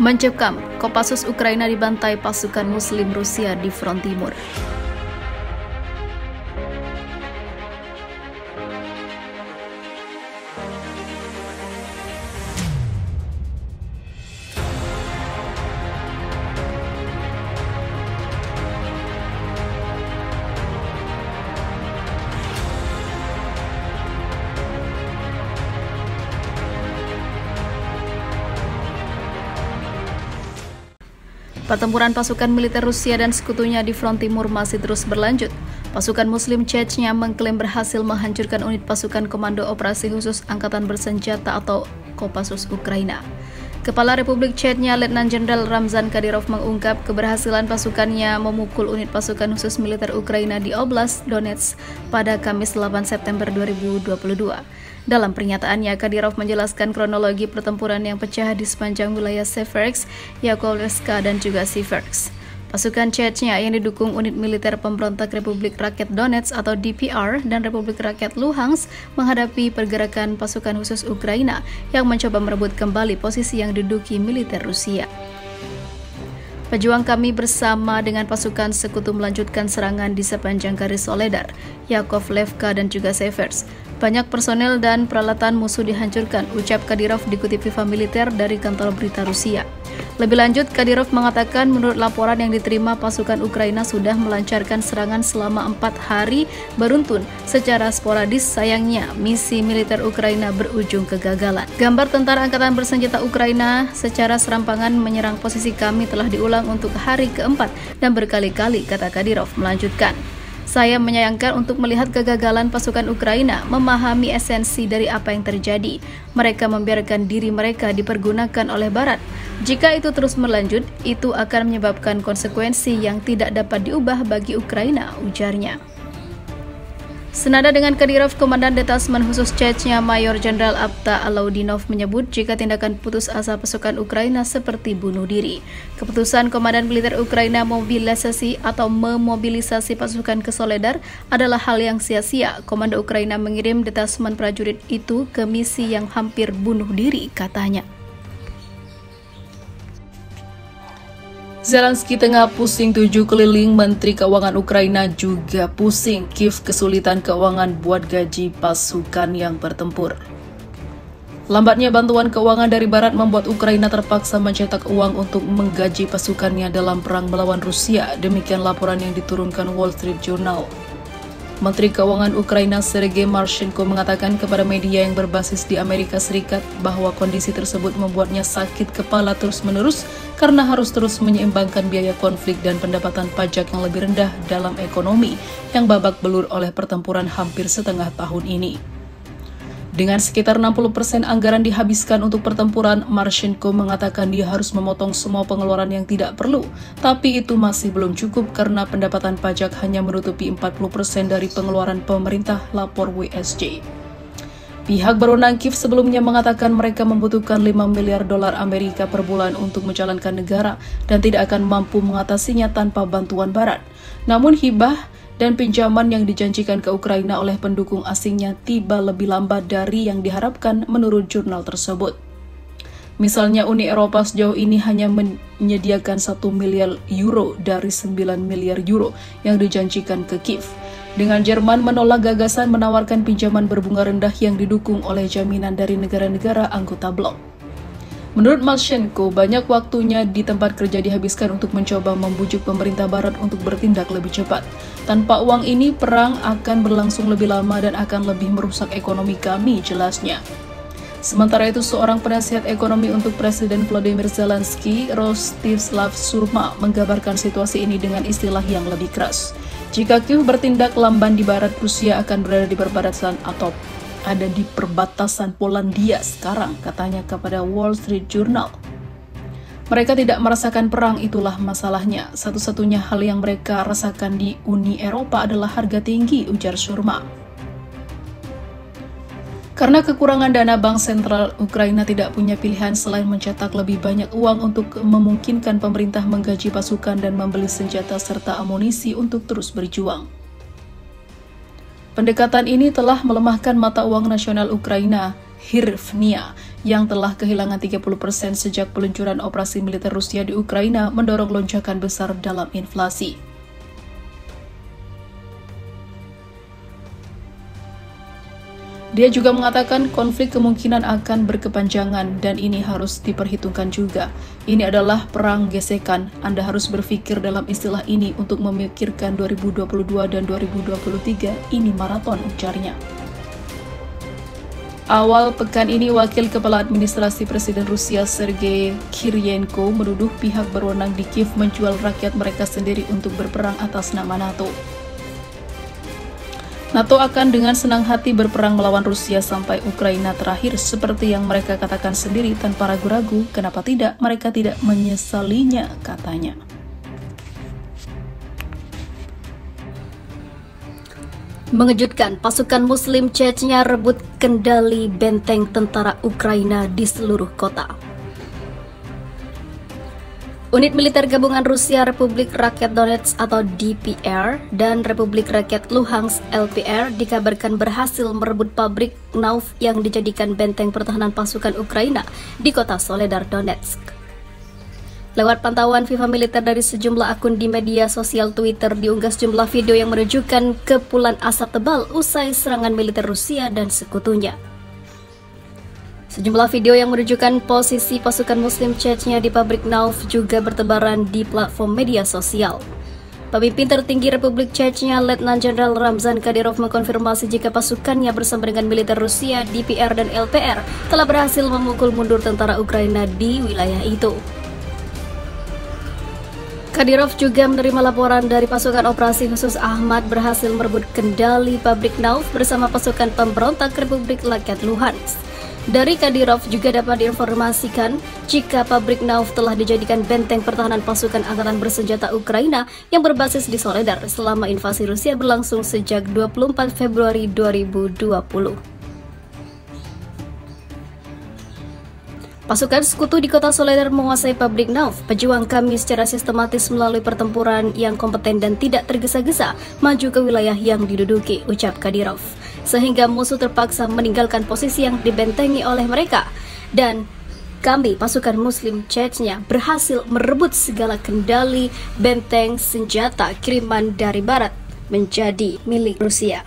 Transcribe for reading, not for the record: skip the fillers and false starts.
Mencekam, Kopassus Ukraina dibantai pasukan Muslim Rusia di front timur. Pertempuran pasukan militer Rusia dan sekutunya di front timur masih terus berlanjut. Pasukan Muslim Chechnya mengklaim berhasil menghancurkan unit pasukan Komando Operasi Khusus Angkatan Bersenjata atau Kopassus Ukraina. Kepala Republik Chechnya Letnan Jenderal Ramzan Kadyrov mengungkap keberhasilan pasukannya memukul unit pasukan khusus militer Ukraina di Oblast Donetsk pada Kamis 8 September 2022. Dalam pernyataannya, Kadyrov menjelaskan kronologi pertempuran yang pecah di sepanjang wilayah Seversky, Yakovlevka, dan juga Siversk. Pasukan Chechnya yang didukung unit militer pemberontak Republik Rakyat Donetsk atau DPR dan Republik Rakyat Luhansk menghadapi pergerakan pasukan khusus Ukraina yang mencoba merebut kembali posisi yang diduduki militer Rusia. Pejuang kami bersama dengan pasukan sekutu melanjutkan serangan di sepanjang garis Soledar, Yakovlevka, dan juga Seversky. Banyak personel dan peralatan musuh dihancurkan, ucap Kadyrov dikutip Viva Militer dari kantor berita Rusia. Lebih lanjut, Kadyrov mengatakan menurut laporan yang diterima pasukan Ukraina sudah melancarkan serangan selama 4 hari beruntun secara sporadis. Sayangnya, misi militer Ukraina berujung kegagalan. Gambar tentara angkatan bersenjata Ukraina secara serampangan menyerang posisi kami telah diulang untuk hari keempat dan berkali-kali, kata Kadyrov melanjutkan. Saya menyayangkan untuk melihat kegagalan pasukan Ukraina memahami esensi dari apa yang terjadi. Mereka membiarkan diri mereka dipergunakan oleh Barat. Jika itu terus berlanjut, itu akan menyebabkan konsekuensi yang tidak dapat diubah bagi Ukraina, ujarnya. Senada dengan Kadyrov, Komandan Detasmen Khusus Chechnya Mayor Jenderal Abta Alaudinov menyebut jika tindakan putus asa pasukan Ukraina seperti bunuh diri. Keputusan Komandan Militer Ukraina memobilisasi pasukan ke Soledar adalah hal yang sia-sia. Komando Ukraina mengirim detasmen prajurit itu ke misi yang hampir bunuh diri, katanya. Zelensky tengah pusing 7 keliling, Menteri Keuangan Ukraina juga pusing. Kiev kesulitan keuangan buat gaji pasukan yang bertempur. Lambatnya bantuan keuangan dari Barat membuat Ukraina terpaksa mencetak uang untuk menggaji pasukannya dalam perang melawan Rusia. Demikian laporan yang diturunkan Wall Street Journal. Menteri Keuangan Ukraina Sergei Marchenko mengatakan kepada media yang berbasis di Amerika Serikat bahwa kondisi tersebut membuatnya sakit kepala terus-menerus karena harus terus menyeimbangkan biaya konflik dan pendapatan pajak yang lebih rendah dalam ekonomi yang babak belur oleh pertempuran hampir setengah tahun ini. Dengan sekitar 60% anggaran dihabiskan untuk pertempuran, Marchenko mengatakan dia harus memotong semua pengeluaran yang tidak perlu. Tapi itu masih belum cukup karena pendapatan pajak hanya menutupi 40% dari pengeluaran pemerintah, lapor WSJ. Pihak berwenang Kiev sebelumnya mengatakan mereka membutuhkan 5 miliar dolar Amerika per bulan untuk menjalankan negara dan tidak akan mampu mengatasinya tanpa bantuan Barat. Namun hibah dan pinjaman yang dijanjikan ke Ukraina oleh pendukung asingnya tiba lebih lambat dari yang diharapkan menurut jurnal tersebut. Misalnya Uni Eropa sejauh ini hanya menyediakan 1 miliar euro dari 9 miliar euro yang dijanjikan ke Kiev. Dengan Jerman menolak gagasan menawarkan pinjaman berbunga rendah yang didukung oleh jaminan dari negara-negara anggota blok. Menurut Marchenko, banyak waktunya di tempat kerja dihabiskan untuk mencoba membujuk pemerintah Barat untuk bertindak lebih cepat. Tanpa uang ini, perang akan berlangsung lebih lama dan akan lebih merusak ekonomi kami, jelasnya. Sementara itu, seorang penasihat ekonomi untuk Presiden Volodymyr Zelensky, Rostislav Surma, menggambarkan situasi ini dengan istilah yang lebih keras. Jika Kiev bertindak lamban di Barat, Rusia akan berada di perbatasan atau ada di perbatasan Polandia sekarang, katanya kepada Wall Street Journal. Mereka tidak merasakan perang, itulah masalahnya. Satu-satunya hal yang mereka rasakan di Uni Eropa adalah harga tinggi, ujar Surma. Karena kekurangan dana, Bank Sentral Ukraina tidak punya pilihan selain mencetak lebih banyak uang untuk memungkinkan pemerintah menggaji pasukan dan membeli senjata serta amunisi untuk terus berjuang. Pendekatan ini telah melemahkan mata uang nasional Ukraina, hryvnia, yang telah kehilangan 30% sejak peluncuran operasi militer Rusia di Ukraina mendorong lonjakan besar dalam inflasi. Dia juga mengatakan konflik kemungkinan akan berkepanjangan dan ini harus diperhitungkan juga. Ini adalah perang gesekan. Anda harus berpikir dalam istilah ini untuk memikirkan 2022 dan 2023. Ini maraton, ujarnya. Awal pekan ini, Wakil Kepala Administrasi Presiden Rusia Sergei Kiryenko menuduh pihak berwenang di Kiev menjual rakyat mereka sendiri untuk berperang atas nama NATO. NATO akan dengan senang hati berperang melawan Rusia sampai Ukraina terakhir seperti yang mereka katakan sendiri tanpa ragu-ragu. Kenapa tidak? Mereka tidak menyesalinya, katanya. Mengejutkan, pasukan Muslim Chechnya rebut kendali benteng tentara Ukraina di seluruh kota. Unit militer gabungan Rusia Republik Rakyat Donetsk atau DPR dan Republik Rakyat Luhansk LPR dikabarkan berhasil merebut pabrik Knauf yang dijadikan benteng pertahanan pasukan Ukraina di kota Soledar, Donetsk. Lewat pantauan FIFA militer dari sejumlah akun di media sosial Twitter diunggah sejumlah video yang menunjukkan kepulan asap tebal usai serangan militer Rusia dan sekutunya. Sejumlah video yang menunjukkan posisi pasukan Muslim Chechnya di pabrik Knauf juga bertebaran di platform media sosial. Pemimpin tertinggi Republik Chechnya, Letnan Jenderal Ramzan Kadyrov mengkonfirmasi jika pasukannya bersama dengan militer Rusia, DPR dan LPR telah berhasil memukul mundur tentara Ukraina di wilayah itu. Kadyrov juga menerima laporan dari pasukan operasi khusus Ahmad berhasil merebut kendali pabrik Knauf bersama pasukan pemberontak Republik Rakyat Luhansk. Dari Kadyrov juga dapat diinformasikan jika pabrik Knauf telah dijadikan benteng pertahanan pasukan angkatan bersenjata Ukraina yang berbasis di Soledar selama invasi Rusia berlangsung sejak 24 Februari 2020. Pasukan sekutu di kota Soledar menguasai pabrik Knauf. Pejuang kami secara sistematis melalui pertempuran yang kompeten dan tidak tergesa-gesa maju ke wilayah yang diduduki, ucap Kadyrov. Sehingga musuh terpaksa meninggalkan posisi yang dibentengi oleh mereka. Dan kami, pasukan Muslim Chechnya, berhasil merebut segala kendali benteng senjata kiriman dari barat menjadi milik Rusia.